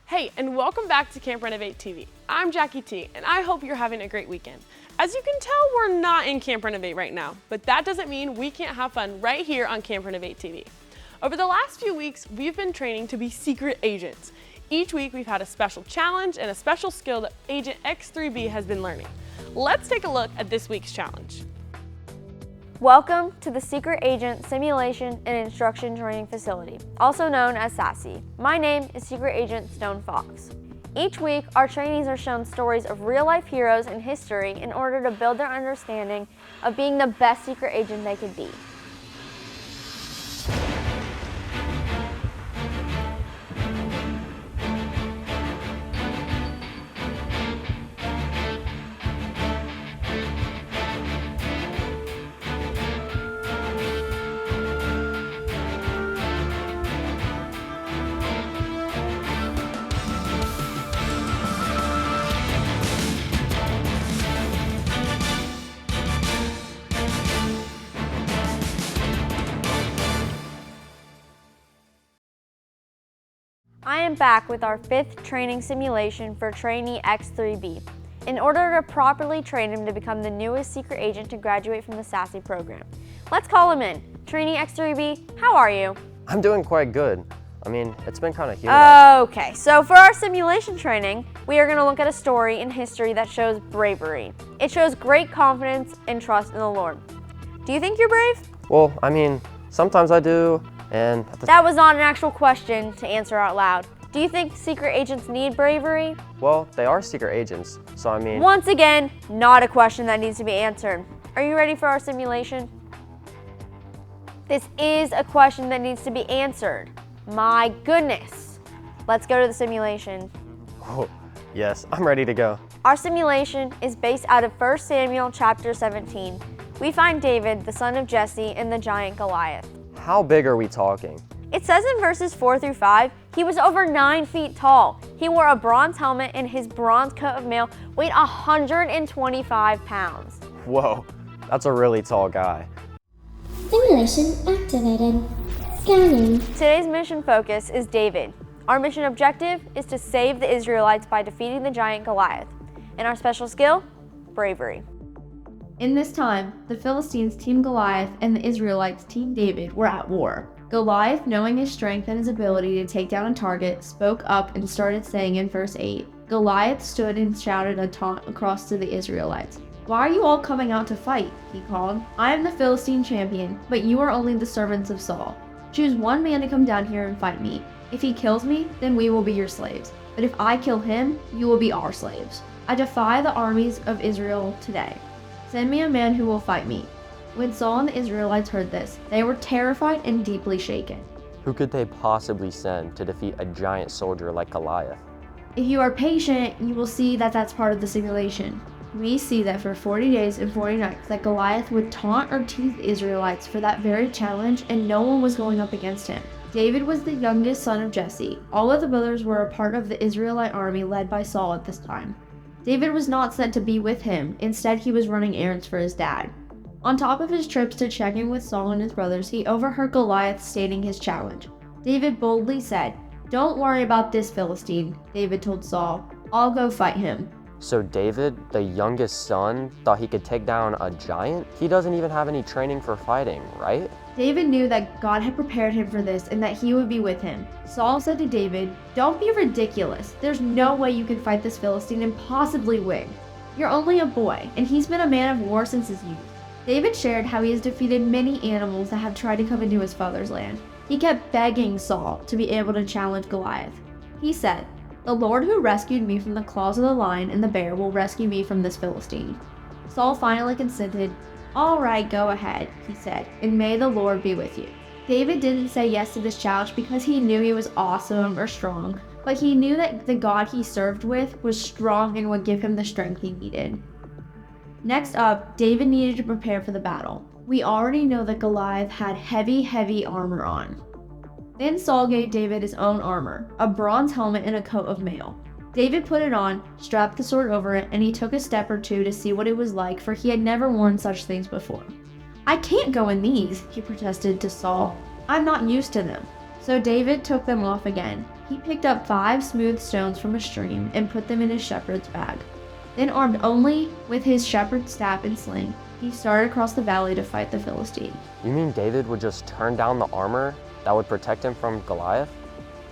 Hey, and welcome back to Camp Renovate TV. I'm Jackie T, and I hope you're having a great weekend. As you can tell, we're not in Camp Renovate right now, but that doesn't mean we can't have fun right here on Camp Renovate TV. Over the last few weeks, we've been training to be secret agents. Each week, we've had a special challenge and a special skill that Agent X3B has been learning. Let's take a look at this week's challenge. Welcome to the Secret Agent Simulation and Instruction Training Facility, also known as SASI. My name is Secret Agent Stone Fox. Each week, our trainees are shown stories of real-life heroes in history in order to build their understanding of being the best secret agent they could be. I am back with our 5th training simulation for trainee X3B in order to properly train him to become the newest secret agent to graduate from the SASI program. Let's call him in. Trainee X3B, how are you? I'm doing quite good. I mean, it's been kind of humid. Okay, so for our simulation training, we are going to look at a story in history that shows bravery. It shows great confidence and trust in the Lord. Do you think you're brave? Well, I mean, sometimes I do, and... That was not an actual question to answer out loud. Do you think secret agents need bravery? Well, they are secret agents, so I mean... Once again, not a question that needs to be answered. Are you ready for our simulation? This is a question that needs to be answered. My goodness. Let's go to the simulation. Oh, yes, I'm ready to go. Our simulation is based out of 1 Samuel chapter 17. We find David, the son of Jesse, and the giant Goliath. How big are we talking? It says in verses 4 through 5, he was over 9 feet tall. He wore a bronze helmet and his bronze coat of mail weighed 125 pounds. Whoa, that's a really tall guy. Simulation activated. Scanning. Today's mission focus is David. Our mission objective is to save the Israelites by defeating the giant Goliath. And our special skill? Bravery. In this time, the Philistines Team Goliath and the Israelites Team David were at war. Goliath, knowing his strength and his ability to take down a target, spoke up and started saying in verse 8, Goliath stood and shouted a taunt across to the Israelites. Why are you all coming out to fight? He called. I am the Philistine champion, but you are only the servants of Saul. Choose one man to come down here and fight me. If he kills me, then we will be your slaves. But if I kill him, you will be our slaves. I defy the armies of Israel today. Send me a man who will fight me. When Saul and the Israelites heard this, they were terrified and deeply shaken. Who could they possibly send to defeat a giant soldier like Goliath? If you are patient, you will see that that's part of the simulation. We see that for 40 days and 40 nights that Goliath would taunt or tease the Israelites for that very challenge, and no one was going up against him. David was the youngest son of Jesse. All of the brothers were a part of the Israelite army led by Saul at this time. David was not sent to be with him. Instead, he was running errands for his dad. On top of his trips to check in with Saul and his brothers, he overheard Goliath stating his challenge. David boldly said, "Don't worry about this Philistine," David told Saul. "I'll go fight him." So David, the youngest son, thought he could take down a giant? He doesn't even have any training for fighting, right? David knew that God had prepared him for this and that he would be with him. Saul said to David, "Don't be ridiculous. There's no way you can fight this Philistine and possibly win. You're only a boy, and he's been a man of war since his youth." David shared how he has defeated many animals that have tried to come into his father's land. He kept begging Saul to be able to challenge Goliath. He said, "The Lord who rescued me from the claws of the lion and the bear will rescue me from this Philistine." Saul finally consented. "All right, go ahead," he said, "and may the Lord be with you." David didn't say yes to this challenge because he knew he was awesome or strong, but he knew that the God he served with was strong and would give him the strength he needed. Next up, David needed to prepare for the battle. We already know that Goliath had heavy armor on. Then Saul gave David his own armor, a bronze helmet and a coat of mail. David put it on, strapped the sword over it, and he took a step or two to see what it was like, for he had never worn such things before. "I can't go in these," he protested to Saul. "I'm not used to them." So David took them off again. He picked up 5 smooth stones from a stream and put them in his shepherd's bag. Then, armed only with his shepherd's staff and sling, he started across the valley to fight the Philistine. You mean David would just turn down the armor that would protect him from Goliath?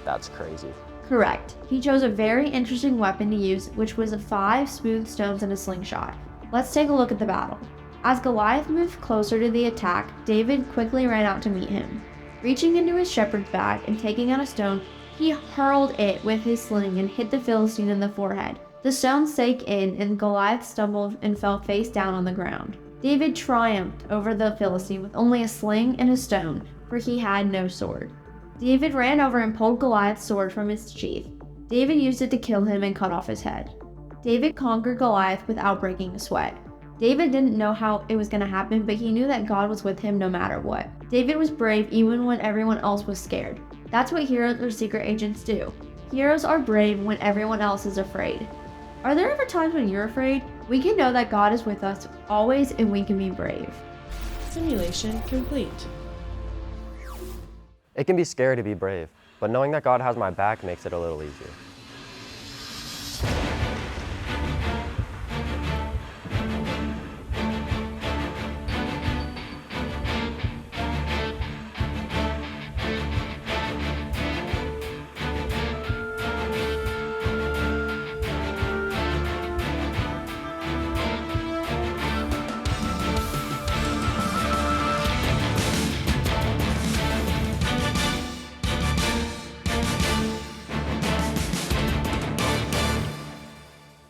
That's crazy. Correct. He chose a very interesting weapon to use, which was 5 smooth stones and a slingshot. Let's take a look at the battle. As Goliath moved closer to the attack, David quickly ran out to meet him. Reaching into his shepherd's bag and taking out a stone, he hurled it with his sling and hit the Philistine in the forehead. The stone sank in, and Goliath stumbled and fell face down on the ground. David triumphed over the Philistine with only a sling and a stone, for he had no sword. David ran over and pulled Goliath's sword from its sheath. David used it to kill him and cut off his head. David conquered Goliath without breaking a sweat. David didn't know how it was going to happen, but he knew that God was with him no matter what. David was brave even when everyone else was scared. That's what heroes or secret agents do. Heroes are brave when everyone else is afraid. Are there ever times when you're afraid? We can know that God is with us always and we can be brave. Simulation complete. It can be scary to be brave, but knowing that God has my back makes it a little easier.